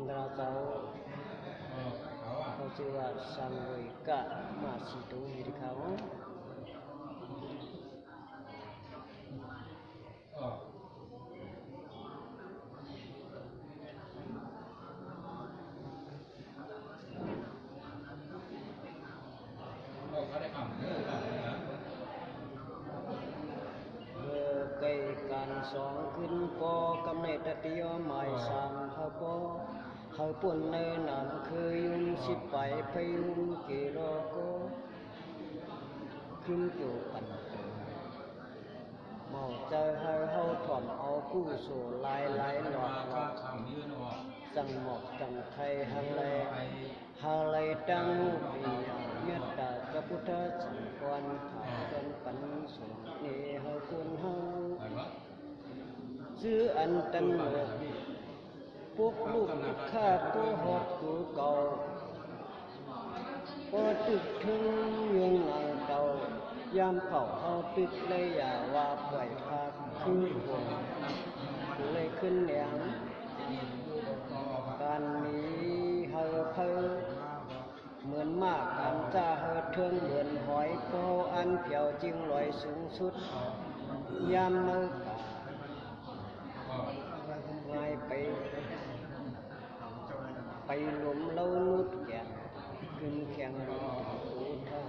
ำราเจ้าเขาชื่อว่าสังเวยกะมาสิโตวิริเขาการสองขึ้นปอกำเนิดติยอหมายสามเฮาปอเฮาปุ่นเนินนานเคยยุ่งสิไปพยุงกิโลโกขึ้นอยู่ปันเมาเจอเฮาถ่อมเอากู้สู่ลายหลอกจังหมอกจังไทยฮังเลยตั้งปีเมตตาพระพุทธสังฆวันถาเป็นปันสงเนเฮาคุณเฮาชื่ออันตันหลกพวกลูกทุกข้าตัวหดตัวเก่าพอตึกถึงยังหลังเก่ายามเผาเอาตึกเลยอย่าว่าปล่อยพาคือห่วงเลยขึ้นแหลมการนี้เฮาเพิ่งเหมือนมากอันจะเฮาเทิงเหมือนหอยโปอันเผียวจึงลอยสูงสุดยามมือง่ายไปหลุมเล่านุดแก่ขึ้นแข่งดูท่า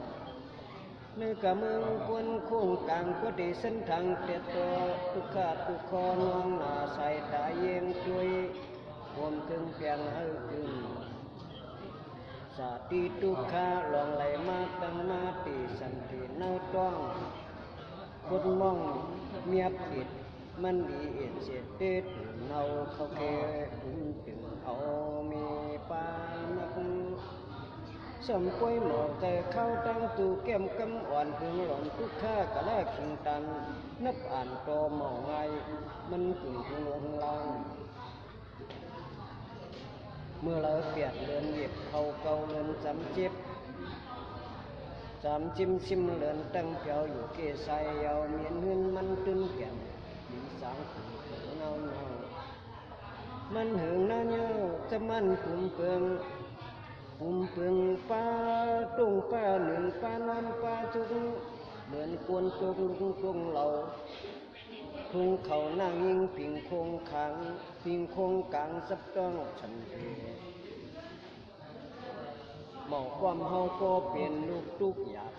เนื้อกะมึงควนคงกลางก็ได้เส้นทางเตียตัวทุกขาทุกคอนวงหน้าใส่ตาเยี่ยงช่วยความถึงเพียงให้ถึงสาธิทุกขาลองไหลมาตั้งมาตีสันติเน่าต้องคนมองเมียผิดมันดีเอ็นเสียเด็ดเนาเขาแค่ถึงเอามีปานักสมป่วยหมอแต่เข้าตั้งตูแก้มกำอ่อนถึงหล่อนทุกข้ากะแลขิงตันนับอ่านตอหมอไงมันถึงลงล่างเมื่อเราเปียดเลือนเหยียบเขาเกาเลือนจำเจ็บจำจิ้มซิมเลือนตั้งเปียวอยู่เกศใสเยาเมียนหืนมันตึงแก่นดีสางขุ่นเงามันหึงหน้าเงาจะมันกลุ่มเปิงป้าตุ้งป้าหนึ่งป้านอนป้าจุกเหมือนกวนจุกลุงจุงเหล่าทุ่งเขานั่งยิงปิงโคงขังปิงโคงกลางสับต้องฉันเทหมอกความเฮาก็เปลี่ยนลูกทุกหยาบ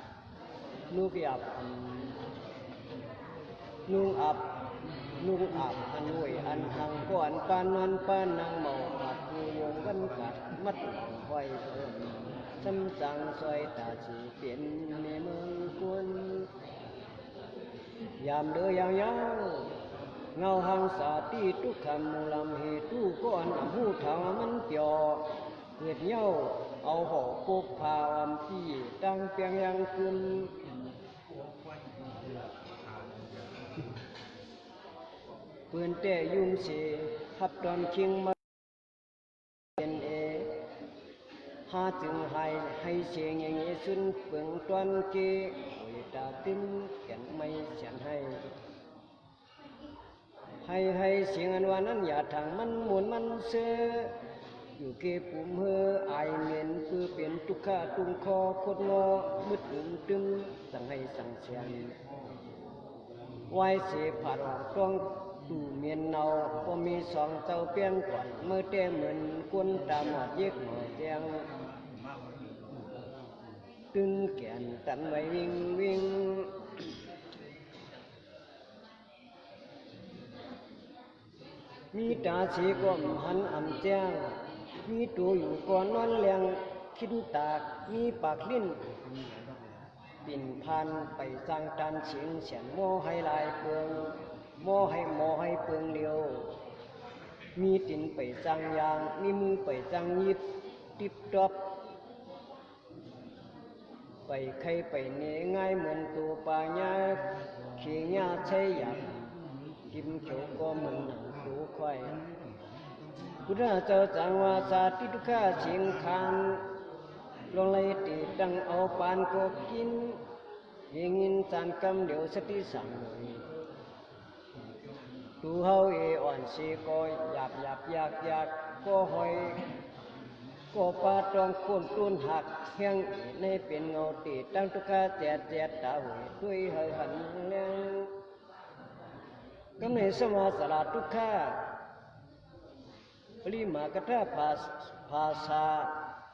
ลูกหยาบนุ่งอับอันรวยอันหังก่อนปานนอนปานนางเมาหัดกูวงกันกัดมัดไว้เพิ่มซ้ำจังซอยตาสีเปลี่ยนในเมืองควรยามเดือยยาวเงาหางสาตีทุกคำมูลำเหตุก้อนหูทางมันเกี่ยวเกิดเย้าเอาห่อปกพาวำพี่ตั้งเปียงยังขึ้นปืนแต่ยุ่งเสียหับตอนคิงมาเป็นหาจึงให้เสียงอย่างนี้สุนเปิงตอนเกยตาติ้มแก่นไม่เสียนให้เสียงอันว่านั้นอย่าทางมันหมุนมันเสืออยู่เก็บปุ่มเฮอไอเมียนเพื่อเปลี่ยนทุกขาตุงคอโคตรงอมืดตึงสั่งให้สั่งเสียงไว้เสียผ่านต้องตู่เมียนเนาพอมีสองเจ้าเปี้ยนก่อนเมื่อเต้เหมือนกวนตาหมอดเย็กหมอแจงตึงแก่นตันไว้วิ่งมีตาสีก้มหันอ่ำแจ้งมีตัวอยู่ก่อนนอนเลียงคิดตากมีปากลิ้นปิ่นพันไปสร้างตันเสียงเสียนโมให้ลายเปลืองโมให้เปลืองเดียวมีตินไปจังยางมีมือไปจังยิบติบตบไปใครไปเนง่ายเหมือนตัวปลาญาเขียาใช้หยับกิมโฉก็เหมือนหนังดูควายพุทธเจ้าจังว่าสาธิทุกข้าเสียงคานลงเลยตีดังเอาปานก็กินยิงินจานกำเดี๋ยวสติสั่งตัว ตูเฮาอ่อนสีก็หยาบอยากก็หอยก็ปาตองคนต้นหักเฮียงในเป็นเงาตีตั้งทุกข้าแจดตาหวยด้วยเฮหันแรงกำเนิดสมาสลาทุกข้าปริมากระทาภาษา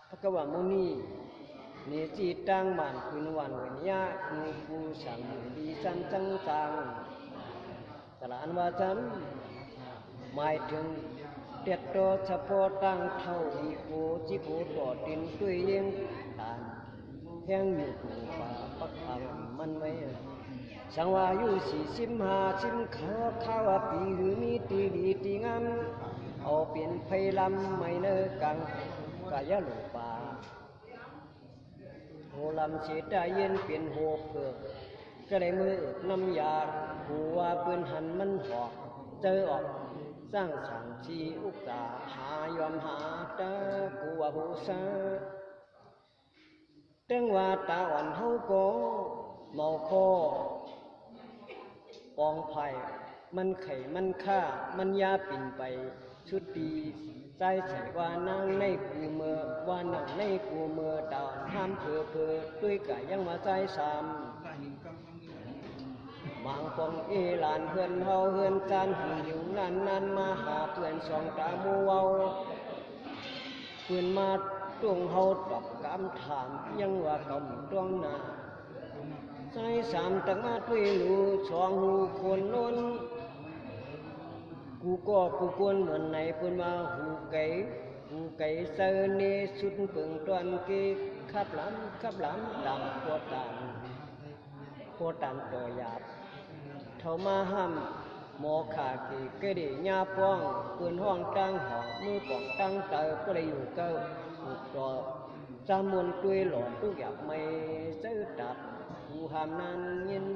พระกวามุนีเนจีตังมันคุณวันเวนยาคูสังดีสันจังสลานวาจันหมายถึงเด็ดโตเฉพาะตั้งเท่าดีโกจิโกต่อดินด้วยเยี่ยงตานแห้งอยู่ถูป่าปักพังมันไว้สังวายุ45ข้าวปีหรือมีตีดีตีงามเอาเปลี่ยนไฟลำไม่เนกังกายหลุป่าโหลำเสียได้เย็นเปลี่ยนโหเผือกก็ได้มือน้ำยาหัวปืนหันมันหอกเจอออกสร้างสังชีอุกตาหายอมหาตะกูว่าหูซาตั้งว่าตาอ่อนเฮาก็เมาคอปองไผ่มันไข่มันฆ่ามันยาปิ่นไปชุดดีใจใส่ว่านั่งในกูเมื่อว่านั่งในกูเมื่อดาวห้ามเพอด้วยกะยังมาใจสามบางปองหลานเพื่อนเฮาเฮือนจานหิวนั่นมาหาเพื่อนสองตามูเวาเพื่อนมาตวงเฮาตอบคำถามยังว่ากำตวงหน้าใจสามตั้งมาด้วยลูสองหูคนล้นกูกวนเหมือนไหนเพื่อนมาหูไก่เซอเนสุดเปิงตอนเกขับหล้ำดำโคตันตัวหยาบเท่ามาห้ามหมอขากีเกดีญาป้องปืนห้องตั้งหอมือป่องตั้งเตอก็เลยอยู่เก้าถูกต่อจามวนตุยหลอนตุกอยากไม่ซื้อตับกูหามนั้นยิน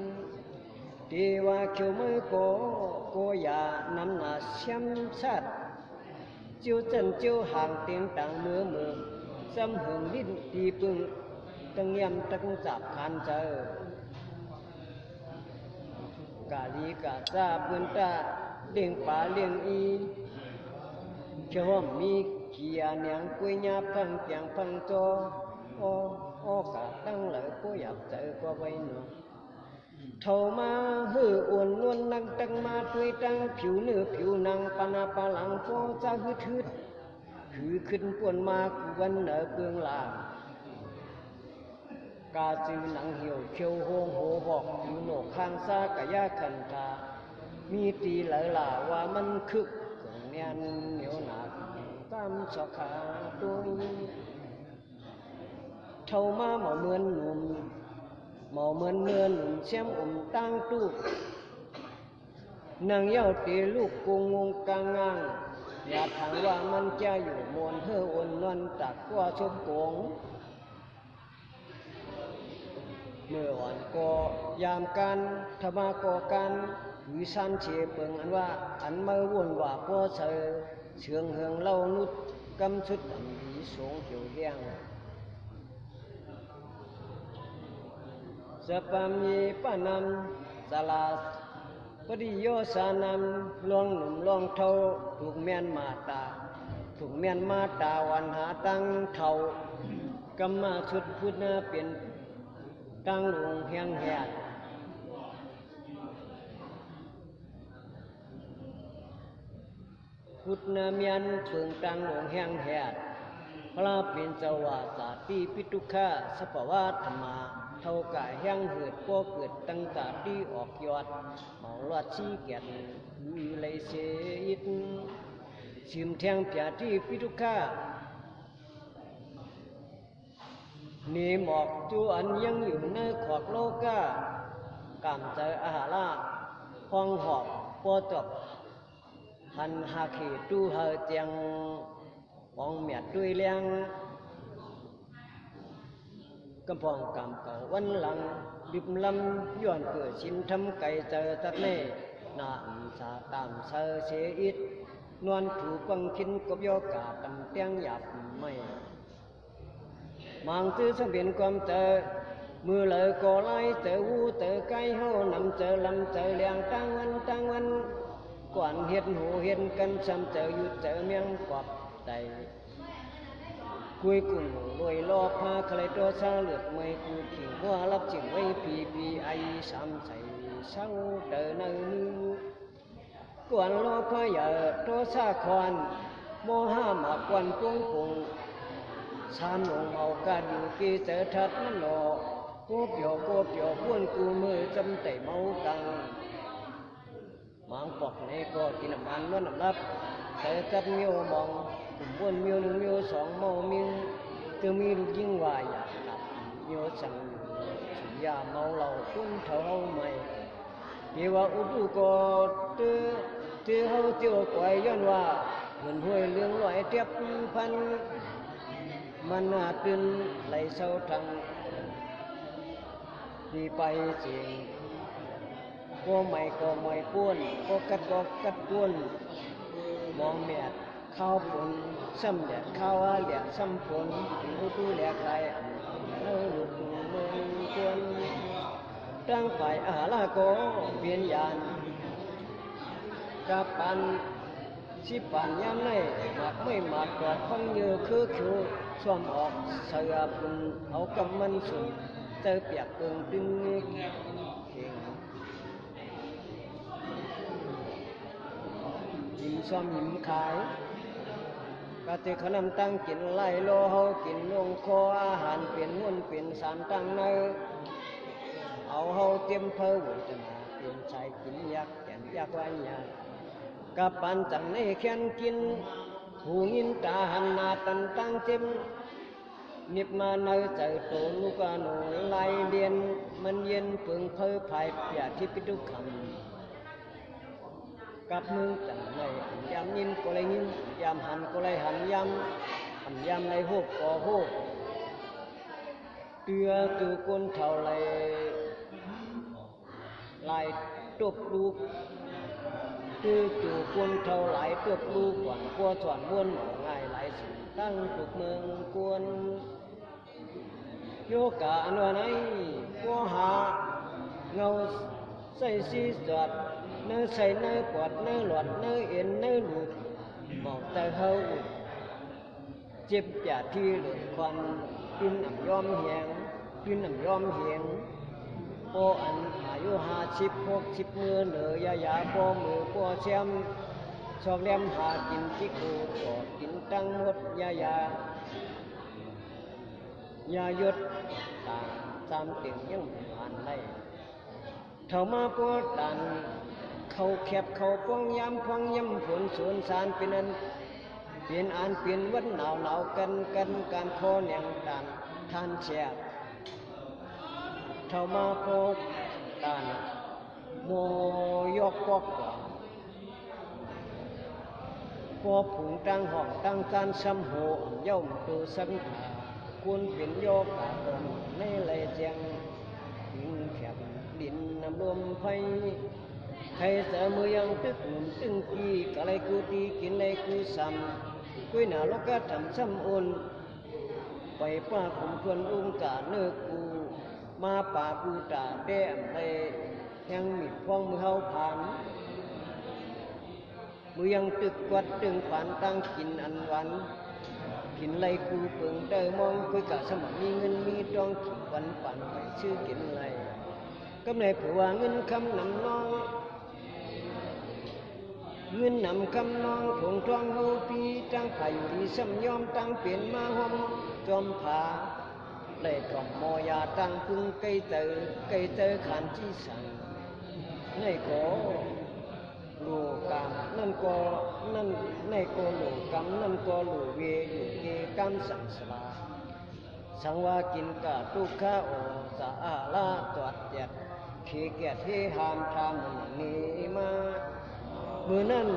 ดีว่าเขียวมือโกยานำหน้าเชี่ยมชัดจิ้วห่างเตียงต่างมือซ้ำหึงดิ้นตีปึงตั้งยำตั้งจับคันเจอกาลีกาซาปืนตาเลี้ยงป่าเลี้ยงอีเขียวมีเขียเนียงกุยญาพังเปียงพังโจกาตั้งเลยก็อยากเจอก็ไว้หนูเท่ามาหื้ออ้วนล้วนนังตั้งมาด้วยตั้งผิวเนื้อผิวนังปนาปาหลังก็จะฮึดคือขึ้นปวนมากวันเหนือเบื้องหลังกาจือหนังเหี่ยวเขียวโฮงโหบอกอยู่โหนกข้างซากะยาขันตามีตีเหล่าว่ามันคึกเกิงเนียนเหนียวหนักตามสขาตุยเท่ามาเหมาเหมือนหนุ่มเชี่ยมตั้งตู้นางเย้าตีลูกกงงกลางงางอย่าถามว่ามันจะอยู่มนเฮออนนอนตักว่าชมโกงเมื่ออ่อนก็ยามกันธรรมาก่อกันวิสันเชียเปิงอันว่าอันเมื่อวนว่าพ่อเชืองเฮืองเล่านุดกำชุดอันดีสงเกี่ยวเลี้ยงสปามีปานันสลาปฏิโยสานันลองหนุ่มลองเท่าถูกเมียนมาตาวันหาตั้งเท่ากำมาชุดพุทธเปลี่ยนตั้งหลวงแห่งแหดพุทธเมียนเปิงตั้งหลวงแห่งแหดพระเป็นเจ้าวาสาตีปิตุฆาสภาวะธรรมาเท่ากายแห้งเหือดก็เกิดตั้งตาดีออกยอดเมาลอดชี้แก่นวิเลยเสียดชิมแทงเปียที่ปิทุกานี่หมอกจูอันยังอยู่ในขวากโลกากามเจออาหาราห้องหอบปอจบหันหาขีตู้เฮอเจียงมองเมียดด้วยเลี้ยงกำพองกำเก่าวันหลังดิบลำย้อนเกิดชินทำไก่เจอตัดเน่นาสาตามเสเสียอิดนวลถูกบังคินกบโยกาตำเตียงหยาบไม่มังตื้อสังเวียนความเจอมือเลยก่อไล่เจอวูเจอไก่เฮานำเจอลำเจอเลี้ยงตั้งวันก ก่อนเห็นหูเห็นกันซ้ำเจออยู่เจอเมียงกอบใจกุยกุ่นรวยรอพาใครตัวซาเลือดไม่กูขิงว่ารับจิงไว้พีไอสามใส่เศร้าเดินในมือกวนรอพาอย่าตัวซาควันโมห้ามากวนปุ้งปุงสามลงเอากาอยู่กีเจอทัดนั่นหลอกูเปียวป้วนกูมือจำแต่เมากังมังปอกในก็กินน้ำมันล้วนน้ำรับแต่จับเมียวมองกลุ่มวนเมียวหนึ่งเมียวสองเมาเมียวจะมีลูกยิ่งวายอยากกลับเมียวสั่งสุยาเมาเหล้าคุ้นเท่าใหม่เดี๋ยวอุดุก็ตื้อเฮาเจียวก่อยย้อนว่าเงินห้วยเรื่องลอยเทียบพันมันน่าตื่นไหลเศร้าทังดีไปเสียงก็ไม่ป้วนก็กัดป้วนมองแมดข้าวผลซ้ำแดดข้าวเหลียซ้ำผลอุตุเหลียใครหลุดเมืองกวนตั้งไปอาหารโกเวียนยานกับปันสิปันย้ำในหมักไม่หมักกอดพังเยือคือคิวซ้อมออกเสือปุ่นเอากำมันสุ่มเจอเปียกตึงเข่งยิ้มซ้อมยิ้มขายกะติขนมตั้งกินไล่โลเฮากินลงคออาหารเปลี่ยนหุ่นเปลี่ยนสารตั้งเนอเอาเฮาเตรียมเพ้อวุฒนาเปลี่ยนใจกินยักแก่นยักไว้ยากับปันจังในแค้นกินหูยินตาหันนาตันตั้งเต็มนิบมาเนอใจโตลูกหนูไล่เรียนมันเย็นเปึงเพ้อภายเปียที่ปิดุคำกับมือจังในยำยินก็เลยยินยำหันก็เลยหันยำในหูก็หูเตือตูกุนเท่าไรลายตุบลูกคือตูกุนเท่าไรตุบลูกหวานกัวสวนม้วนง่ายหลายสิ่งตั้งตุกเมืองกวนโยกะอันวันไหนกัวหาเงาใส่สีสดเนื้อใส่เนื้อปอดเนื้อหลอดเนื้อเอ็นเนื้อหลุดมองแต่เฮาเจ็บจ่าที่หลุดควันกินน้ำยอมเหียงโปอันอายุ50-60มือเหนือยาโปมือโปเชียมชอบเลี้ยมหากินที่กูกอดกินตั้งหมดยายดต่างตามเตียงยังผ่านไล่เท่ามาปวดดันเขาแคบเขาพวงย้ำผลสวนสารเป็นอันเปลี่ยนอันเปลี่ยนวันหนาวกันการคอแหนงดันทานแฉบเท่ามาปวดดันโมยกปอกพอผุงตั้งห้องตั้งการซ้ำโหย่อมดูสังขาควรเป็นโยกขาตนในไหลเจียงหินแคบดินน้ำลมไฟใครเสมือยังตึกหนุ่มตึงกีกะไรกูตีกินไรกูซ้ำกุ้ยหนาลกกะทำซ้ำอุ่นไปป้าขุมชวนอุ้งกาเนื้อกูมาป่ากูตาแด้มเลยแห่งมิดพองมือเฮาผ่านมือยังตึกวัดตึงผ่านตั้งกินอันวันกินไรกูเปิงเตอมองคุยกะสมัครมีเงินมีดองกินวันปั่นไปชื่อกินไรก็ในผัวเงินคำนำน้องเงินนำคำน้องผงทองเฮาปีตั้งไผ่ที่ซ้ำยอมตั้งเปลี่ยนมาหอมจอมผาเลยกล่อมมอยาตั้งพึ่งไกเจอขันที่สั่งในก็โลกามนั่นในก็โลกามนั่นก็โลเวอยู่เกกามสังสลาสังว่ากินกะตุกข้าโอสะอาลาตวัดเจ็ดขี้เกียจที่หามทำนี้มามือนั่น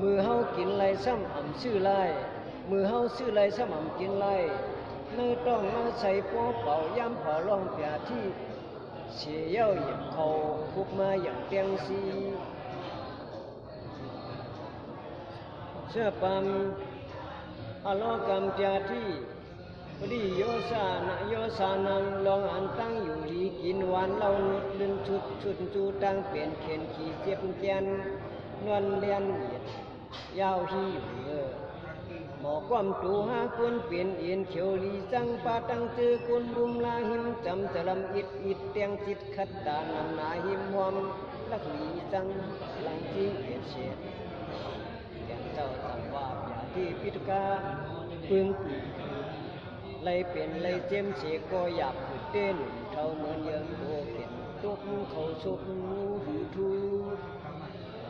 มือเฮากินไรซ้ำอ่ำชื่อไรมือเฮาชื่อไรซ้ำอ่ำกินไรเนื้อต้องมาใส่ป้อเป่าย้ำเผาล่องเปียที่เสียเย้าเหยียบเขาคุกมาอย่างเตียงซีเชื่อปั๊มอลอกรรมเปียที่ ปฏิโยสานะโยสานังลองอันตั้งอยู่ดีกินหวานเล่านุดดึนชุดชุดจูตั้งเปลี่ยนเขียนขี่เจ็บแกนนวลเลียนเหยียดยาวหิวหมอความตูหาคนเปลี่ยนเอียนเขียวลีจังปาตังเจอคนรุมลาหิมจำจะลำอิดอิดเตียงจิตขัดตานำนาหิมหอมลักลีจังหลังจีเอียดเฉียดแก่เจ้าสังวาอย่าที่พิทกาปึงเลยเปลี่ยนเลยเจียมเสียก็อยากผุดเต้นเท่าเหมือนเยิงโบเห็นตุกเขาชุบหูทู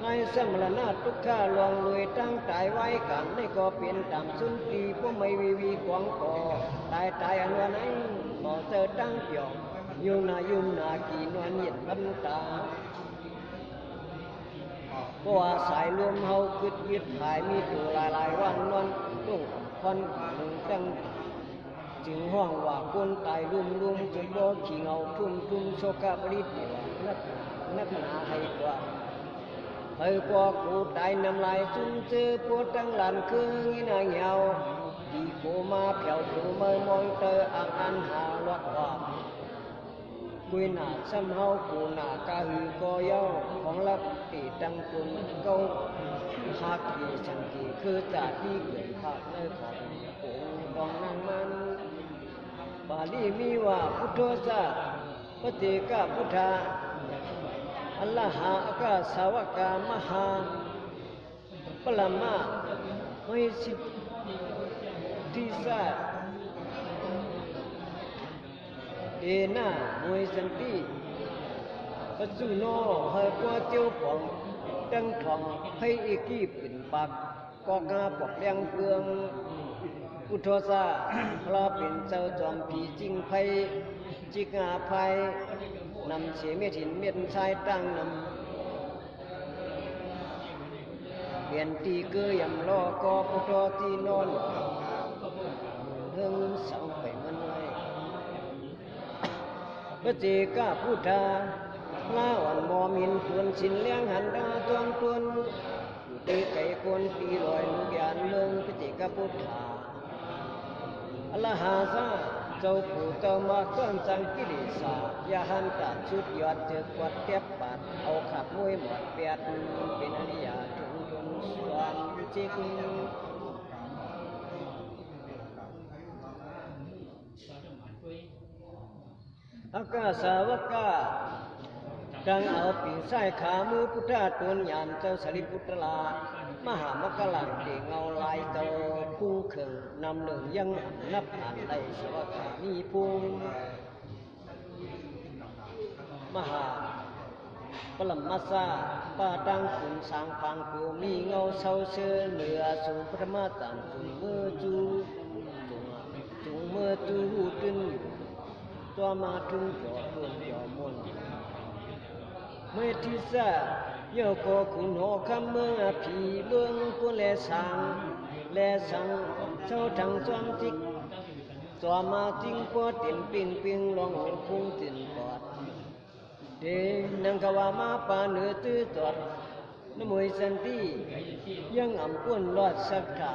ในสมรณะทุกข้าลวงรวยตั้งตายไว้กันในก็เปลี่ยนตามสุนทรีพวกไม่วีกวางก่อตายอันวันไหนบ่เจอตั้งเกี่ยวยุ่มนากีนวลเย็นลำตาเพราะว่าสายรวมเฮาคึดยึดหายมีตัวลายวันนอนตุ้งควันหนึ่งตั้งจึงห้องว่าคนตายรุมจนบ่ขี้เงาทุ่มโชกบริตว่านักหนาให้กว่าเฮ้ยกว่ากูตายน้ำลายจุนเจอปวดตั้งหลันคืองี้นาเหี่ยวดีโกมาเผียวถูเมื่อมองเตออันหาลวดว่ากุยหนาซ้ำเฮากูหนากะหือก็เย้าของลับตีตังกุนเก้าหักดีชังกีคือจากที่เกิดภาคในขององค์นั่งมันบาลีมีว่าพุทโธสะปฏิกะพุทธาอัลลาหะอากาสาวกามหาปรมาไม่สิทธิสะเดน่ามวยสันติปัจจุโนเฮกัวเจียวปองตั้งทองให้อีกีปิ่นปากกอกาปอกเลี้ยงเพืองพุทโธสะพระเป็นเจ้าจอมผีจริงไพจิกาไพนำเสียเมียถิ่นเมียนชายตั้งนำเปลี่ยนตีเกยยำล้อกอพุทโธตีนอนเรื่องสังไปมันไว้พระเจกาพุทธาลาวันมอมินทวนสินเลี้ยงหันดาจอมตวนตีไก่คนตีลอยลูกยานเมืองพระเจกาพุทธาอัลลาฮาซาเจ้าผู้เจ้ามาก้อนจังกิเลสายาหันตัดชุดยอดเจอกวัดเทียบปัดเอาขับมวยหมดเปียดเป็นอริยาถึงจนสวรรค์จิกอากาสาวกาดังเอาปีใส่ขามือพุทธาตุนยานเจ้าสริพุทธลามหามกลังเดียงเงาลายเจ้าคู่เข่งนำหนึ่งยังนับผ่านได้สวขามีพุงมหาปรมาสาปาตังขุนสางพังกูมีเงาเศร้าเชื่อเหนือสูงพระมาตันจุงเมื่อจูหูตึนตัวมาทุ่งจอดรุ่นจอมนเมื่อที่ซาโยโกคุณหอคำเมืองผีเมืองกุเลสังเจ้าทางจอมจิกตัวมาจิ้งปวดติ่นปิงลองพุงติ่นปอดเดนังกวามาปาเนื้อตื้อตอดน้ำมวยสันติยังอ่ำก้นรอดสักกา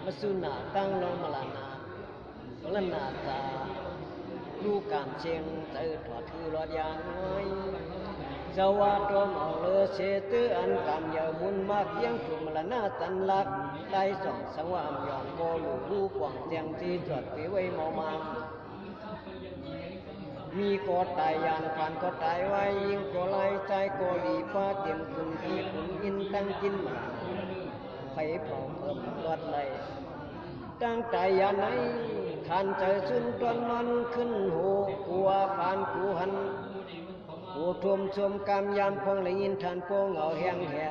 มาสุนาตั้งลงมาลานาละนาตาลูกกามเชียงเตอถอดคือรอดยางน้อยเจ้าว่าตัวมองเลอเสตืออันกำเยามุนมากยังถูกมรณะตันลักได้ส่องสังวามยองโกลูผู้กว่างเจียงที่จอดไปไว้เมามามีก็ตายยานผ่านก็ตายไว้ยิงก็ไล่ใจก็ดีฟ้าเต็มคุณที่คุณอินตั้งกินมาไฟเผาเพิ่มรอดไหลตั้งใจยานไหนขันใจสุนตอนมันขึ้นหูกัวผ่านกูหันผู้ทมชมกามยามพองเลยยินทานโปงเอาแห้งแห่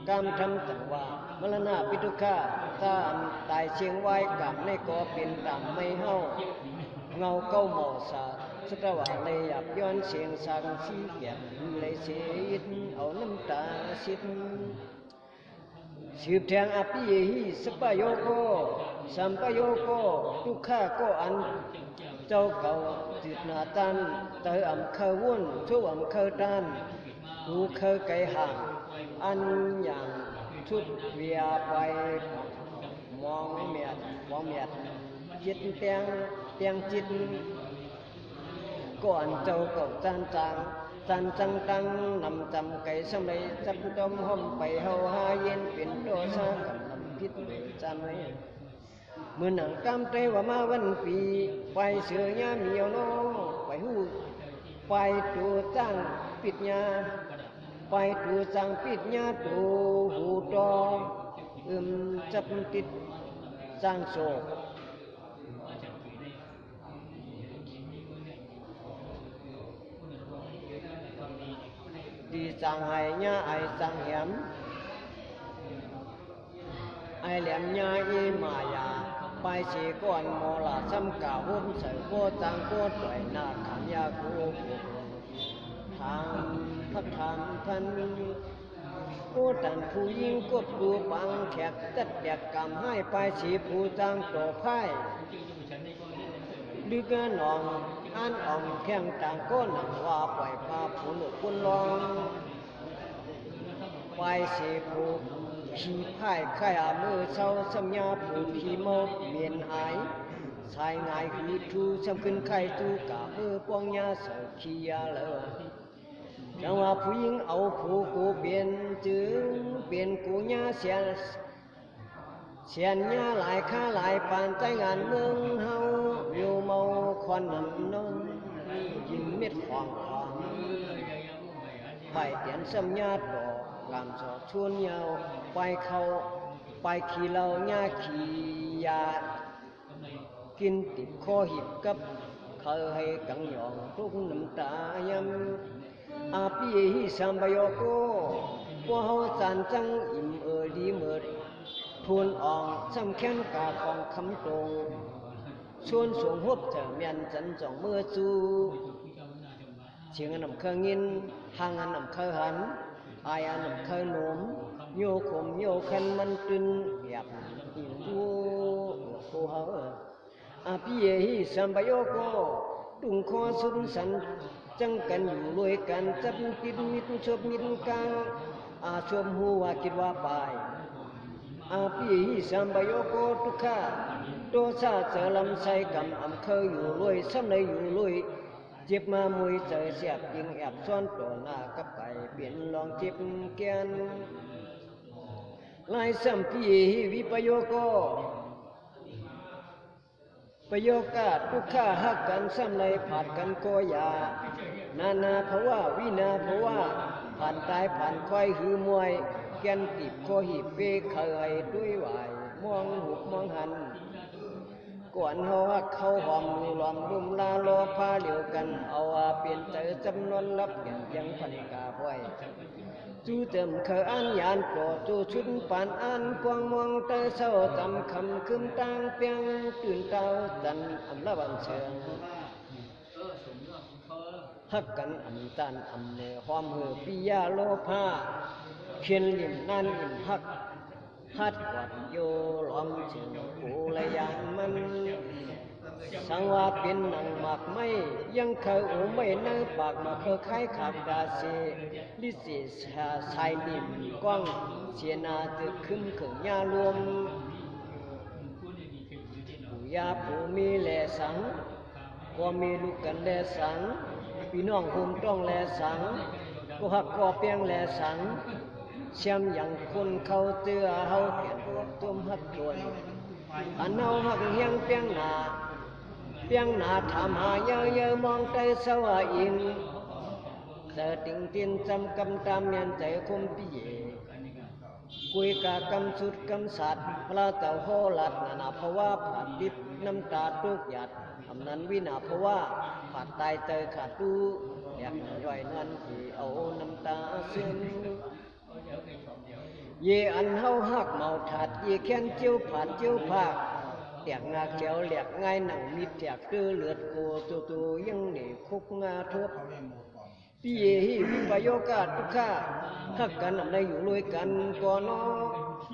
กามทำจังว่ามรณะปิทุกะตาอันตายเชียงไว้กับในก่อเป็นตามไม่เฮาเงาเก้าหมอสาสตวะเลยอยากย้อนเสียงสังสีแก่เลยเสียดเอาน้ำตาสิดสืบแทงอภิเยหิสปโยโกสัมปโยโกทุกข้าก็อันเจ้าเก่าจิตนาตันเตออ่ำเคยวุ่นชั่วอ่ำเคยตันหูเคยไก่ห่างอันอย่างชุดเวียไปหม vong miệt giết tiếng chít còn châu cầu chan trăng tăng nằm chầm cây sông đầy chấp tâm hôm bảy hầu hai yên biển đô sa cầm nằm kít chan mấy mưa nắng cam tây và ma vân pì phải sửa nhà miêu nó phải hu phải tu trang pít nhà phải tu trang pít nhà tu hu to chấp tít sang sổ đi sang hai nhà ai sang hiểm ai liệm nhà y mà ya bài sĩ con mô là xâm cả hôm sở vô trang vô tuổi nà thảm ya cô tham thất tham thân cô tàn phụยิ่งกบดูปังแขกจัดแบกกรรมให้ไปสีผู้จางโตไพ่ดึกหนองอันอ่องแข้งต่างก้นว่าปล่อยพาผู้หนุคุณลองไปสีผู้ขี่ไพ่ข่ายมือเศร้าสัญญาผู้ขี่โมเมียนหายสายง่ายคือทูจำขึ้นไข่ตูกะมือป้องยาเสาขี้ยาเลยจังว่าผู้หญิงเอาผู้กูเปลี่ยนจึงเปลี่ยนกูญาเสียนญาหลายข้าหลายปานใจงานเมืองเฮาอยู่เมาควันนั่นนนยินเม็ดขวางไปเตียนสัญญาดอกกามสอดชวนยาวไปเขาไปขี่เหล้าญาขี่ยากินติดคอหิบกับเคยให้กังหยองทุกน้ำตายำอาปีหิสัมบโยโกว่าเฮาจานจังอิ่มดีเมิดทูลอ่องซ้ำแค้นกาของคำตรงชวนสวงฮบเจอเมียนจันจ่องเมื่อจูเชียงอันนำเคยงินหางอันนำเคยหันอายอันนำเคยหนมโยขมโยคันมันตึนแบบอิ่มดูโคเฮาอาปีหิสัมบโยโกตุงคอสุนสันจังกันอยู่รวยกันจับปิดมิดชบมิดกลางชมหัวคิดว่าไปอาปีสัมบโยโกทุกข้าโตซาเจอลำไส้กำอำเคยอยู่รวยซ้ำเลยอยู่รวยเจ็บมามวยเจอเสียบยิงแอบซ่อนตัวหน้ากับไก่เปลี่ยนลองเจ็บแกนลายสัมปีวิปโยโกประโยคาทุกข้าหักกันซ้ำเลยผ่านกันก็ยานาภาวะวินาภาวะผ่านตายผ่านควายหือมวยแกนติบก็หิบเปเคยด้วยไหวมองหุบมองหันก่อนเฮาหักเขาหอมมือหลอมรุมลาโลพาเหลียวกันเอาเปลี่ยนเจอจำนวนรับอย่างยังพันกาไว้จูเติมเคยอันยานโปรจูชุดปานอันกวางมองเตอเศร้าจำคำคืมตางเปียงตื่นเต้าจันอำละบังเชิงฮักกันอำจันอำเนความเหือปิยาโลภาเขียนลิ่มนั่นลิ่มฮักฮัดกวาดโยล้อมเชิงกูละยานมันสังว่าเป็นหนังหมากไม่ยังเคยอูไม่เนื้อปากมาเคยคล้ายขาดดาเซลิสิชายนิ่มกว้างเสียนาจะขึ้นเข่งยารวมปู่ยาปู่มีแลสังก็มีลูกกันแลสังพี่น้องภูมิต้องแลสังก็หักก็เปียงแลสังเชื่อมอย่างคนเขาเตือเฮาเขียนตุ้มหักตวนอันเฮาหักเฮียงเปียงหนาเปียงหนาถามหาเยอะมองใจสวะอินเจอติงตินจำกำตามเมียนใจคมปีเยกุยกากำสุดกำสัตพระเจ้าโหลัดนาภาวะผ่านดิบน้ำตาตุกหยัดอำนั้นวินาภาวะผ่านตายเจอขาดตูอยากย่อยนั้นที่เอาน้ำตาซึมเยอันเฮาหักเมาถาดเยแค้นเจียวผ่านเจียวผากแตกงาเขียวแหลกง่ายหนังมีแตกตื้อเลือดโกตัวยังเหน่คุกงาทบพี่เยหิวิปโยกาทุกข้าหักกันอะไรอยู่รวยกันก่อนอ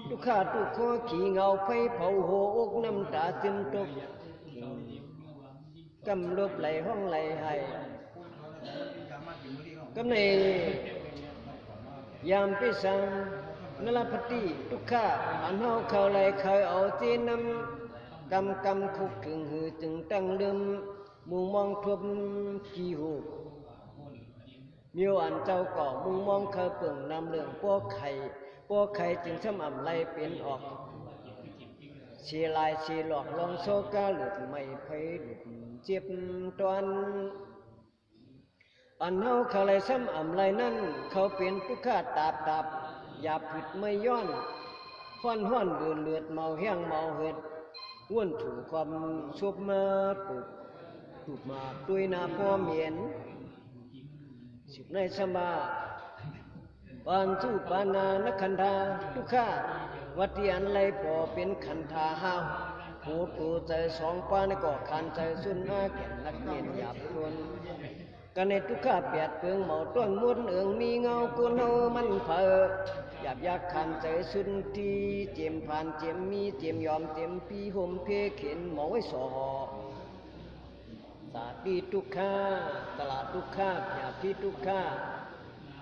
ทุกข้าทุกข้อขี่เงาไฟเผาโหอกน้ำตาซึมตกกำลบไหลห้องไหลให้กำในยามไปสั่ง นรพติทุกข้าอันเฮาเขาไหลเคยเอาจีนำกำคุกถึงหือจึงตั้งลืมมุงมองทุบขี้หูมิวอันเจ้าก่อมุงมองเขาเปิ่งนำเรื่องพวกไข่จึงช้ำอ่ำไหลเป็นออกชีลายชีหลอกลองโซกาหลุดไม่เพยหลุดเจ็บตอนอันเฮาเขาไหลช้ำอ่ำไหลนั่นเขาเป็นทุกข้าตาบอย่าผิดไม่ย้อนห้อนเลือดเมาแห้งเมาเหือดอ้วนถูกความชุบมาถูกมาด้วยนาพ่อเมียนสิบในสมาปานสู้ปานานักขันธาทุกข้าวัดยันไลพอเป็นขันธาห้าวหูตูใจสองปานก็ขันใจสุนอาแก่นนักเรียนหยาบทวนกันในทุกข้าเปียดเพืองเมาต้นมุดเอืองมีเงากุนเฮามันเผอหยาบยักขันใจสุนทีเจียมผ่านเจียมมีเจียมยอมเจียมปีห่มเพเข็นหมอไว้สอสาดีทุกข้าตลาดทุกข้าหยาบที่ทุกข้า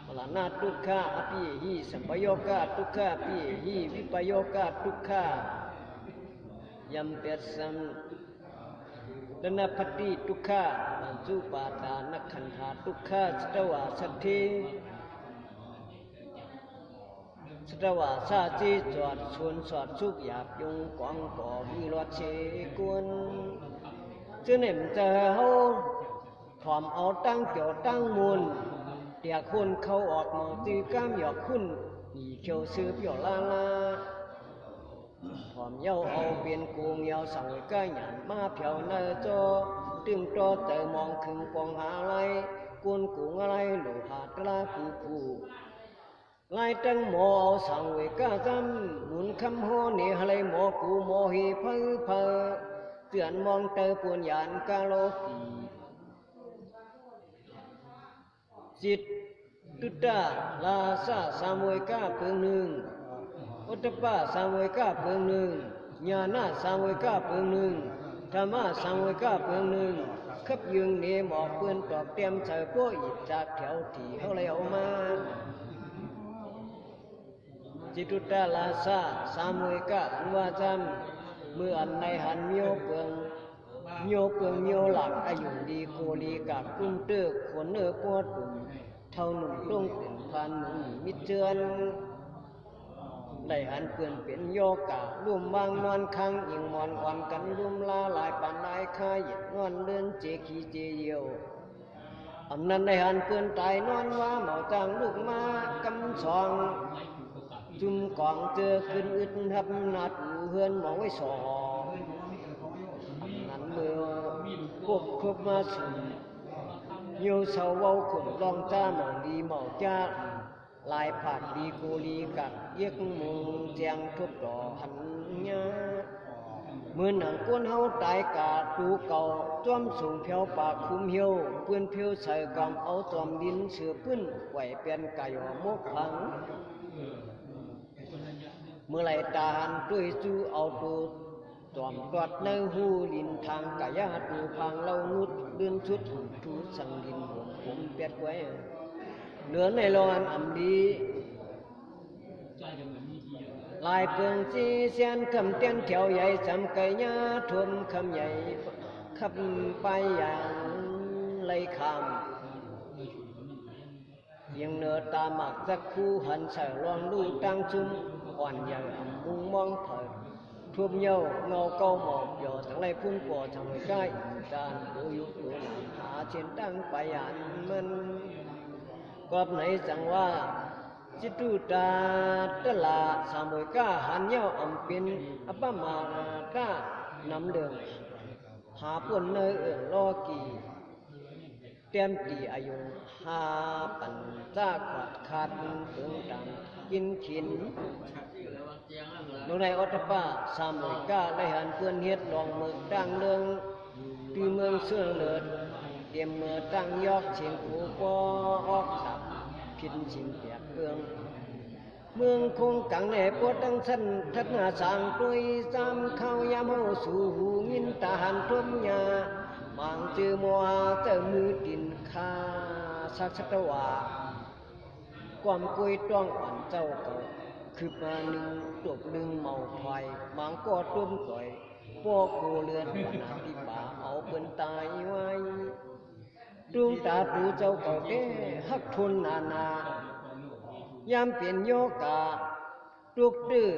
พลานาทุกข้าอภิหิสัมปโยกาทุกข้าปิหิวิปโยกาทุกข้ายำเปียสัมดนปฏิทุกข้าปัญจุปาทานักขันธาทุกข้าสตวาสัทธิสตวาสาจีจอดชวนสอดสุกหยาบยงกองก่อวิรเชกวนจะเน่มจะเฮาถอมเอาตั้งเกี่ยวตั้งมูลเดียคนเขาออกมาตีก้ามหยอกคุณหีเขียวซื้อเปี่ยวลาถอมเย้าเอาเปลี่ยนกูเงียวสั่งไว้ใกล้หยันมาเผียวเนอจอตึงจอเตอมองขึงปองหาไรกวนกูอะไรหลูหาตราผู้ไล่ตั้งหมอเอาสั่งไว้ก้าจำหมุนคำโหนี่อะไรหมอกูหมอฮีเพอเตือนมองเตอปวนยานกาโลกีจิตตุตาลาซาสามวยกาเพิงหนึ่งอุตปะสามวยกาเพิงหนึ่งญาณะสามวยกาเพิงหนึ่งธรรมะสามวยกาเพิงหนึ่งขับยืงเนหมอกเพื่อนตอกเตรียมใส่พวกอิจากแถวที่เขาเลยเอามาจิตุตาลาซาสามวยกาอันว่าจำเมื่ออันในหันเมียวเปิงเมียวหลักอายุดีโกลีกับกุ้งเตื้อขนเนื้อปวดตุ่มเท่าหนุ่มต้องเป็นพันหนุ่มมิเจือนได้หันเปื่อนเป็นโยกะร่วมวางนอนคังยิงมอนอ่อนกันร่วมลาลายปานลายคายนอนเลื่อนเจขีเจเยียวอำนั้นได้หันเปื่อนตายนอนว่าเหมาจางลูกมากำสองจุ่มกองเจอขึ้นอึดทับนัดเฮือนหมอไว้สอนั้นเมื่อครบมาสุนโยเสาเว้าขุนลองจ้าหมองดีหมอจ้าลายผาดดีกูลีกักเย็กมุงเจียงทุบต่อหันญาเมื่อหนังก้นเฮาตายกาตูเก่าจ้อมสูงเพียวปากคุมเหี่ยวเปื้อนเพียวใส่กำเอาจอมดินเสือพื้นไหวเป็นไก่หอมกพังเมื่อไรตาหันด้วยจูเอาตูจอมตอดในหูลินทางกายาตูพังเล่านุดเดินชุดทูสังดินผมเปียดไว้เหนือในรอนอ่ำดีลายเปลืองจีเสียนคำเตียนแถวใหญ่จำไก่ยาท่วมคำใหญ่ขับไปอย่างไล่คำยังเนื้อตาหมักสักคู่หันใส่รอนดูตั้งจุ้มอ่อนใหญ่มุงมองเถิดท่วมเย้าเงาเก้าหมอกหยอดทั้งไรพุ่งปอทั้งไรใกล้จานดูยุกดูหนังหาเช่นตั้งไปอันมันก็ไหนจังว่าจิตุตาตลาสามวยก้าหันเย้าอำเป็นอัปมาก้านำเดิมหาปนเนอรอกีเต็มตีอายุหาปันจ้าขาดเพิ่งดังกินขินโนในอตปะสามวยก้าได้หันเพื่อนเฮ็ดลองมือตั้งเรื่องตีเมืองเสื่อเลิศเตรียมมือตั้งยอกเชียงผูปอออกขับพินชิมเปียกเปลืองเมืองคงกังแหน่ปวดตั้งสั้นทัดหน้าสางตุยจำเข้ายามเฮาสู่หูมินตาหันทุ่มยามางจือมัวเจ้ามือดินคาสักชัตวาความกุยต้องอ่อนเจ้าเก่า คือมาหนึ่งตบหนึ่งเมาไฟมังก็ต้มก่อยพวกโกเลือนขนาดที่ป่าเอาเปิ้นตายไว้ดวงตาปูเจ้าเก่าเด้ฮักทนนานายามเปลี่ยนโยกาตุกดื้อ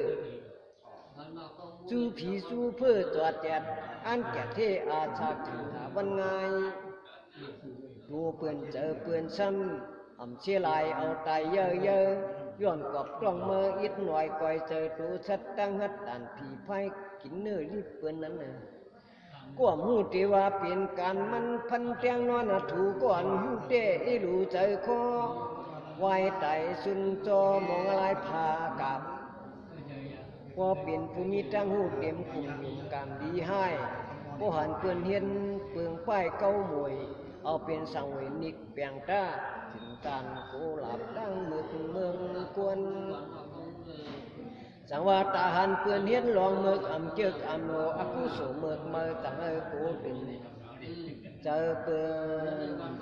สู้ผีสู้เพื่อจอดแจดอันแก่เทอาชาขันถาวันไงดูเปื่อนเจอเปื่อนซ้ำอ่ำเชี่ยลายเอาตายเยอะเยอะย้อนกอบกล้องเมื่ออิดหน่อยก่อยเจอตูชัดตั้งหัดด่านผีไฟกินเนื้อรีบเปื่อนนั้นน่ะกว่ามูที่ว่าเปลี่ยนการมันพันเตียงนอนถูกก่อนหูเตะอีหลูใจคอไว้ไต่สุนจอมองอะไรพากับพอเปลี่ยนภูมิตั้งหูเต็มกลุ่มอยู่กลางดีให้พอหันเปื่อนเห็นเปลืองป้ายเก้ามวยเอาเป็นสังเวนิกเปียงตาถึงการโกหลับดังมึกเมืองกวนสังว่าตาหันเปื่อนเห็นลองมึกอำเจิกอำโนอกุโสมึกเมื่อตั้งโกตึงเจอเปื่อน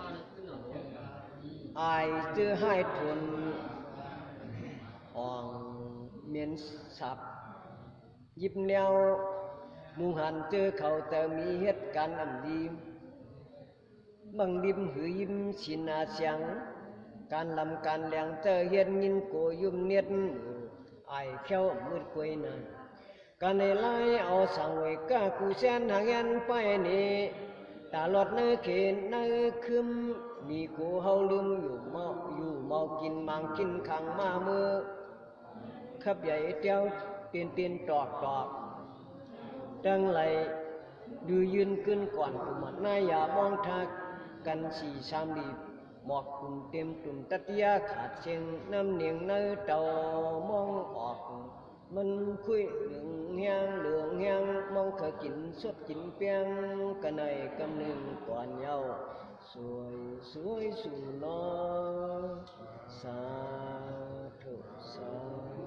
อายเจอให้ทุนอ่องเมียนสับยิบแนวมุงหันเจอเขาแต่มีเหตุการณ์อันดีบังดิมหือยิ้มชินอาเสียงการลำการแหลงเจอเฮ็ดยินโกยุ่มเน็ดไอเขี้ยวมืดกวยนาการในไล่เอาสังเวกากูเส้นหางยันไปนี่ตาลอดเนื้อเขนเนื้อคืมมีกูเฮาลืมอยู่เมากินมังกินขังมาเมื่อขับใหญ่เจ้าเตียนตอกดังไหลดูยืนขึ้นก่อนกุมันนายอย่ามองทักกันสี่สามดีหมอกกลุ่มเต็มตุ่มตัดยาขาดเชียงน้ำเนียงเนื้อเต่ามองออกมันคุยเหลืองแหงมองเคยกินสดกินเปียงกันในกำนึงก่อนเยาสวยสู่นอสาธุสา